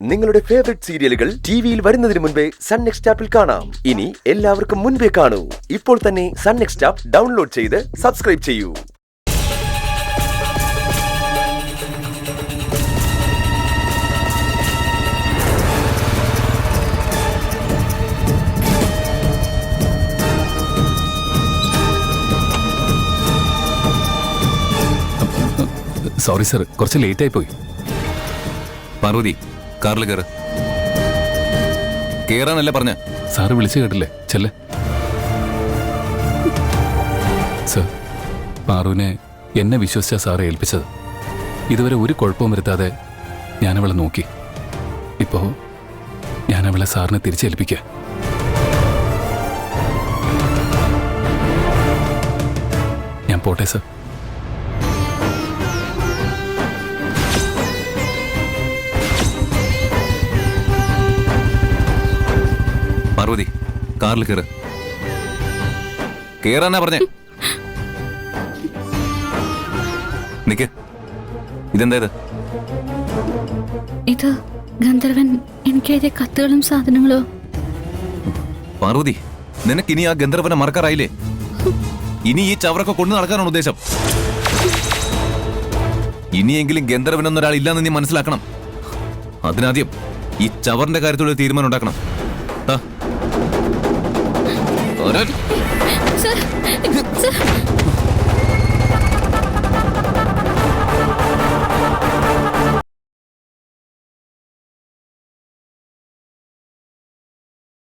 നിങ്ങളുടെ ഫേവറേറ്റ് സീരിയലുകൾ ടിവിയിൽ വരുന്നതിന് മുൻപേ സൺ നെക്സ്റ്റ് ആപ്പിൽ കാണാം. ഇനി എല്ലാവർക്കും മുൻപേ കാണൂ. ഇപ്പോൾ തന്നെ സൺ നെക്സ്റ്റ് ആപ്പ് ഡൗൺലോഡ് ചെയ്ത് സബ്സ്ക്രൈബ് ചെയ്യൂ. സോറി സർ, കുറച്ച് ലേറ്റ് ആയി പോയി. പാർവതി, കാറിൽ കയറ്. കേറാനല്ലേ പറഞ്ഞ? സാറ് വിളിച്ചു കേട്ടില്ലേ? ചെല്ലേ. സർ, പാറുവിനെ എന്നെ വിശ്വസിച്ച സാറെ ഏൽപ്പിച്ചത്. ഇതുവരെ ഒരു കുഴപ്പവും വരുത്താതെ ഞാനവളെ നോക്കി. ഇപ്പോ ഞാനവളെ സാറിനെ തിരിച്ചേൽപ്പിക്കുക. ഞാൻ പോട്ടെ സർ. പാർവതി, കാറിൽ കയറ്. കേറാനാ പറഞ്ഞേ. നിക്ക്. ഇതെന്താ ഇത്? ഇത് ഗന്ധർവൻ എനിക്ക് എഴുതിയ കത്തുകളും സാധനങ്ങളോ? പാർവതി, നിനക്ക് ഇനി ആ ഗന്ധർവനെ മറക്കാറായില്ലേ? ഇനി ഈ ചവറൊക്കെ കൊണ്ടു നടക്കാനാണ് ഉദ്ദേശം? ഇനിയെങ്കിലും ഗന്ധർവനൊന്നൊരാൾ ഇല്ലാന്ന് നീ മനസ്സിലാക്കണം. അതിനാദ്യം ഈ ചവറിന്റെ കാര്യത്തിലുള്ള തീരുമാനം ഉണ്ടാക്കണം. Sir, sir.